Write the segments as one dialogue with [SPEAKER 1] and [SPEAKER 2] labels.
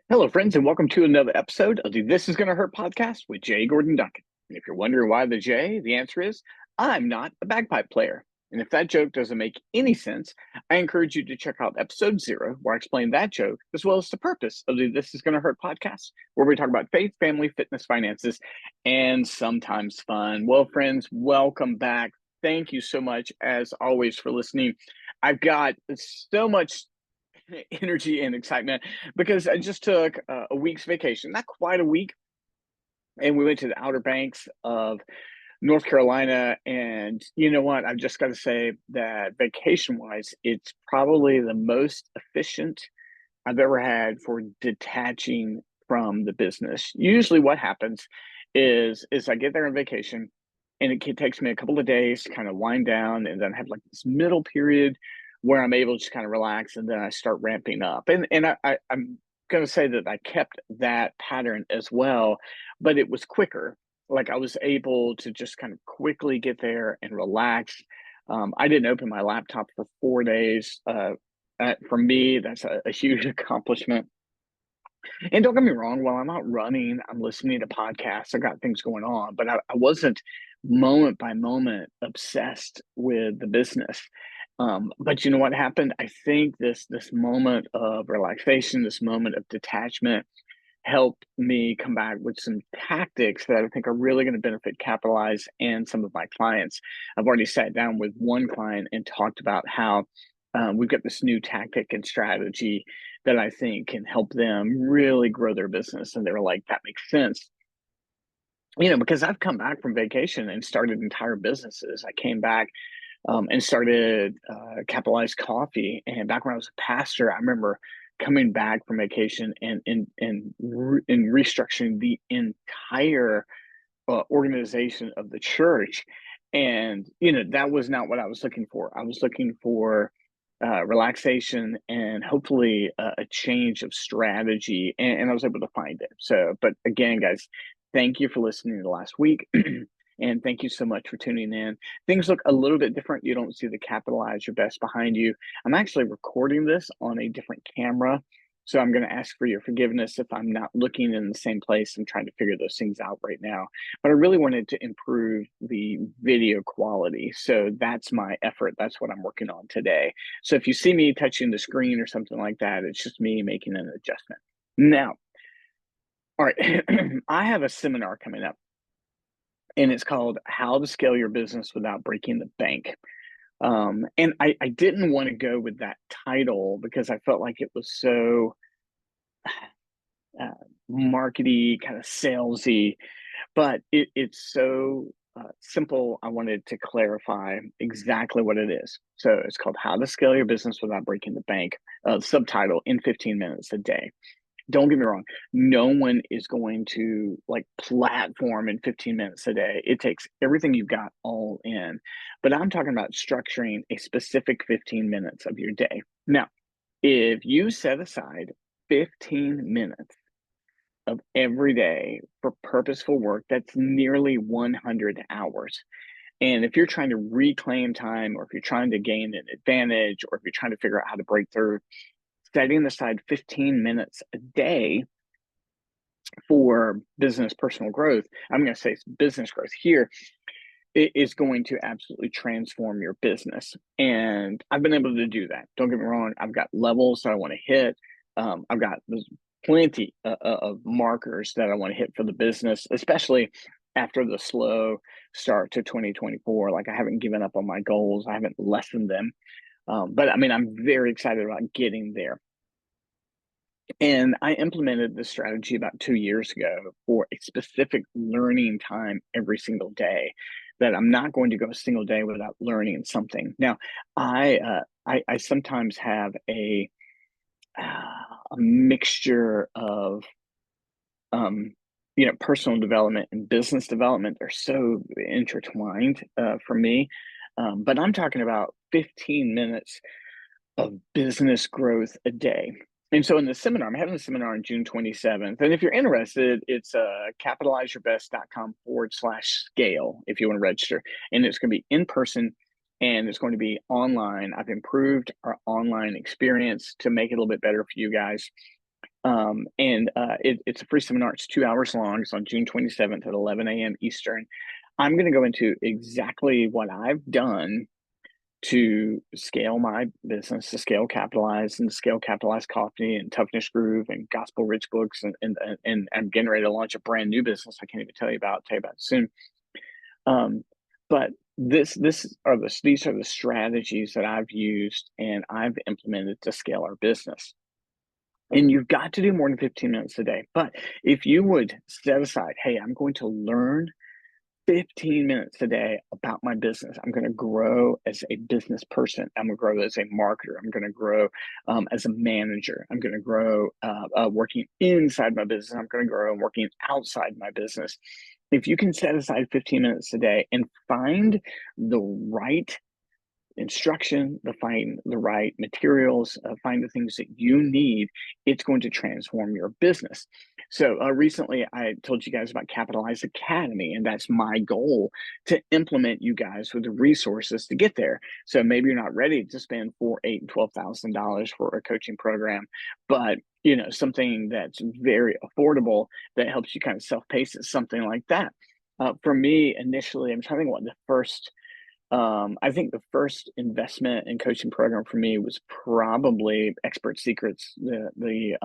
[SPEAKER 1] Hello, friends, and welcome to another episode of the This Is Gonna Hurt podcast with Jay Gordon Duncan. And if you're wondering why the J, the answer is I'm not a bagpipe player. And if that joke doesn't make any sense, I encourage you to check out episode 0, where I explain that joke, as well as the purpose of the This Is Gonna Hurt podcast, where we talk about faith, family, fitness, finances, and sometimes fun. Well, friends, welcome back. Thank you so much, as always, for listening. I've got so much energy and excitement because I just took a week's vacation, not quite a week, and we went to the Outer Banks of North Carolina. And you know what? I've just got to say that vacation wise, it's probably the most efficient I've ever had for detaching from the business. Usually, what happens is I get there on vacation, and takes me a couple of days to kind of wind down, and then I have like this middle period where I'm able to just kind of relax, and then I start ramping up. I'm going to say that I kept that pattern as well, but it was quicker. Like I was able to just kind of quickly get there and relax. I didn't open my laptop for 4 days. For me, that's a huge accomplishment. And don't get me wrong, while I'm out running, I'm listening to podcasts, I got things going on, but I wasn't moment by moment obsessed with the business. But you know what happened? I think this moment of relaxation, this moment of detachment helped me come back with some tactics that I think are really going to benefit Capitalize and some of my clients. I've already sat down with one client and talked about how we've got this new tactic and strategy that I think can help them really grow their business. And they were like, that makes sense. Because I've come back from vacation and started entire businesses. I came back and started Capitalized Coffee. And back when I was a pastor, I remember coming back from vacation and restructuring the entire organization of the church. And that was not what I was looking for. I was looking for relaxation and hopefully a change of strategy, and I was able to find it. So, but again, guys, thank you for listening to last week. And thank you so much for tuning in. Things look a little bit different. You don't see the Capitalize Your Best behind you. I'm actually recording this on a different camera. So I'm going to ask for your forgiveness if I'm not looking in the same place. I'm trying to figure those things out right now. But I really wanted to improve the video quality. So that's my effort. That's what I'm working on today. So if you see me touching the screen or something like that, it's just me making an adjustment. Now, all right, I have a seminar coming up, and it's called How to Scale Your Business Without Breaking the Bank. And I didn't want to go with that title because I felt like it was so uh, markety, kind of salesy, but it's so simple. I wanted to clarify exactly what it is. So it's called How to Scale Your Business Without Breaking the Bank. Subtitle: In 15 Minutes a Day. Don't get me wrong, no one is going to like platform in 15 minutes a day. It takes everything you've got all in. But I'm talking about structuring a specific 15 minutes of your day. Now, if you set aside 15 minutes of every day for purposeful work, that's nearly 100 hours. And if you're trying to reclaim time, or if you're trying to gain an advantage, or if you're trying to figure out how to break through, setting aside 15 minutes a day for business personal growth, I'm going to say business growth here, it is going to absolutely transform your business. And I've been able to do that. Don't get me wrong, I've got levels that I want to hit. I've got plenty of markers that I want to hit for the business, especially after the slow start to 2024. Like, I haven't given up on my goals, I haven't lessened them. But I mean, I'm very excited about getting there. And I implemented this strategy about 2 years ago for a specific learning time every single day, that I'm not going to go a single day without learning something. Now, I sometimes have a mixture of um, personal development and business development are so intertwined for me. But I'm talking about 15 minutes of business growth a day. And so in the seminar, I'm having a seminar on June 27th. And if you're interested, it's capitalizeyourbest.com/scale if you want to register. And it's going to be in person and it's going to be online. I've improved our online experience to make it a little bit better for you guys. It's a free seminar. It's 2 hours long. It's on June 27th at 11 a.m. Eastern. I'm going to go into exactly what I've done to scale my business, to scale Capitalize, and to scale Capitalize Coffee and Toughness Groove and Gospel Rich Books, and I'm getting ready to launch a brand new business I can't even tell you about soon. But these are the strategies that I've used and I've implemented to scale our business. And you've got to do more than 15 minutes a day. But if you would set aside, hey, I'm going to learn 15 minutes a day about my business. I'm going to grow as a business person. I'm going to grow as a marketer. I'm going to grow as a manager. I'm going to grow working inside my business. I'm going to grow working outside my business. If you can set aside 15 minutes a day and find the right instruction, find the right materials, find the things that you need, it's going to transform your business. So recently I told you guys about Capitalize Academy, and that's my goal, to implement you guys with the resources to get there. So maybe you're not ready to spend $4,000, $8,000, and $12,000 for a coaching program, but something that's very affordable that helps you kind of self-pace it, something like that. For me, initially, I'm trying to think what the first I think the first investment and coaching program for me was probably Expert Secrets, the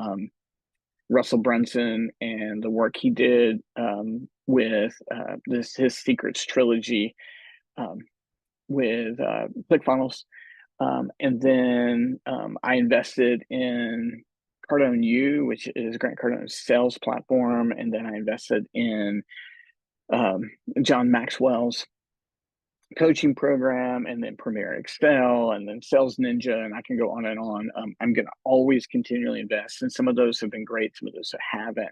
[SPEAKER 1] Russell Brunson and the work he did with his Secrets trilogy with ClickFunnels, and then I invested in Cardone U, which is Grant Cardone's sales platform, and then I invested in John Maxwell's coaching program, and then Premier Excel, and then Sales Ninja, and I can go on and on. I'm going to always continually invest, and some of those have been great, some of those haven't.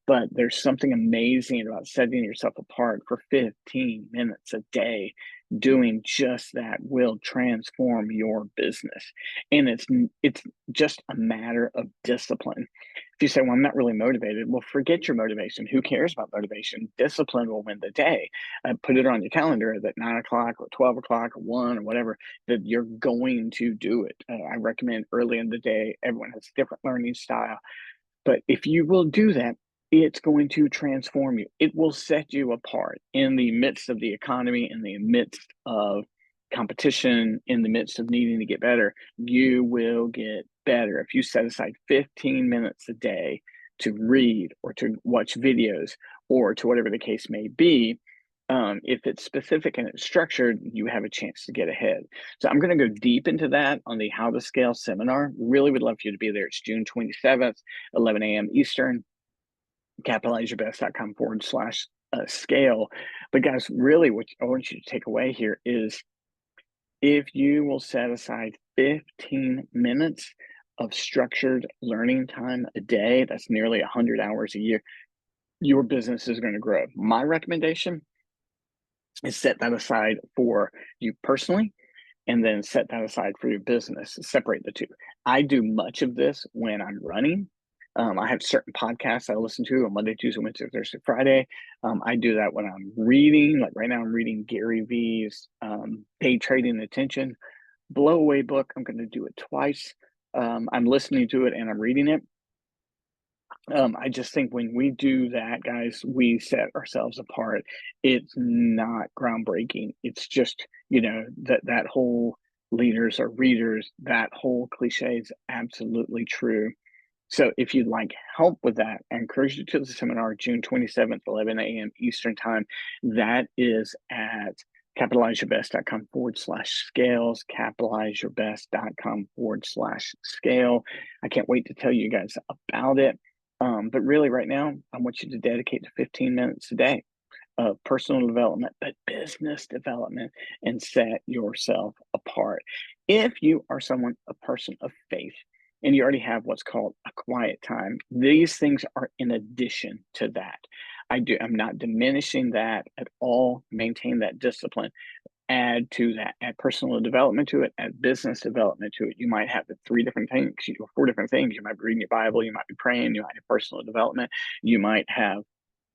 [SPEAKER 1] But there's something amazing about setting yourself apart for 15 minutes a day. Doing just that will transform your business. And it's just a matter of discipline. If you say, well, I'm not really motivated, well, forget your motivation. Who cares about motivation? Discipline will win the day. Put it on your calendar that 9 o'clock or 12 o'clock or 1 or whatever, that you're going to do it. I recommend early in the day. Everyone has a different learning style. But if you will do that, it's going to transform you. It will set you apart in the midst of the economy, in the midst of competition, in the midst of needing to get better. You will get better if you set aside 15 minutes a day to read or to watch videos or to whatever the case may be. If it's specific and it's structured, you have a chance to get ahead. So I'm going to go deep into that on the How to Scale seminar. Really would love for you to be there. It's June 27th, 11 a.m. Eastern. CapitalizeYourBest.com/scale. But guys, really what I want you to take away here is, if you will set aside 15 minutes of structured learning time a day, that's nearly 100 hours a year, your business is going to grow. My recommendation is set that aside for you personally, and then set that aside for your business. Separate the two. I do much of this when I'm running. I have certain podcasts I listen to on Monday, Tuesday, Wednesday, Thursday, Friday. I do that when I'm reading. Like right now, I'm reading Gary Vee's Day Trading Attention Blow Away book. I'm going to do it twice. I'm listening to it and I'm reading it. I just think when we do that, guys, we set ourselves apart. It's not groundbreaking. It's just, that whole leaders are readers, that whole cliche is absolutely true. So if you'd like help with that, I encourage you to the seminar, June 27th, 11 a.m. Eastern time. That is at CapitalizeYourBest.com/scales, CapitalizeYourBest.com/scale. I can't wait to tell you guys about it. But really right now, I want you to dedicate to 15 minutes a day of personal development, but business development, and set yourself apart. If you are a person of faith, and you already have what's called a quiet time, these things are in addition to that. I'm not diminishing that at all. Maintain that discipline. Add to that, add personal development to it, add business development to it. You might have the 3 different things, 4 different things. You might be reading your Bible, you might be praying, you might have personal development, you might have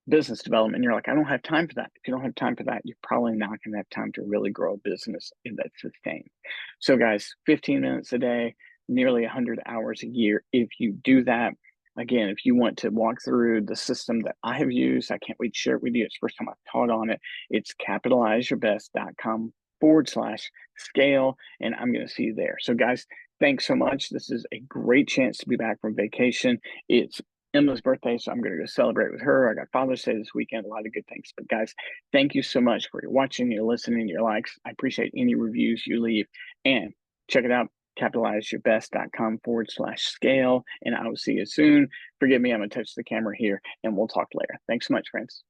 [SPEAKER 1] business development. You're like, I don't have time for that. If you don't have time for that, you're probably not going to have time to really grow a business that's sustained. So guys, 15 minutes a day, nearly 100 hours a year. If you do that, Again, if you want to walk through the system that I have used, I can't wait to share it with you. It's the first time I've taught on it. It's capitalizeyourbest.com/scale, and I'm going to see you there. So, guys, thanks so much. This is a great chance to be back from vacation. It's Emma's birthday, so I'm going to go celebrate with her. I got Father's Day this weekend, a lot of good things. But, guys, thank you so much for your watching, your listening, your likes. I appreciate any reviews you leave. And check it out, capitalizeyourbest.com/scale. And I will see you soon. Forgive me, I'm going to touch the camera here, and we'll talk later. Thanks so much, friends.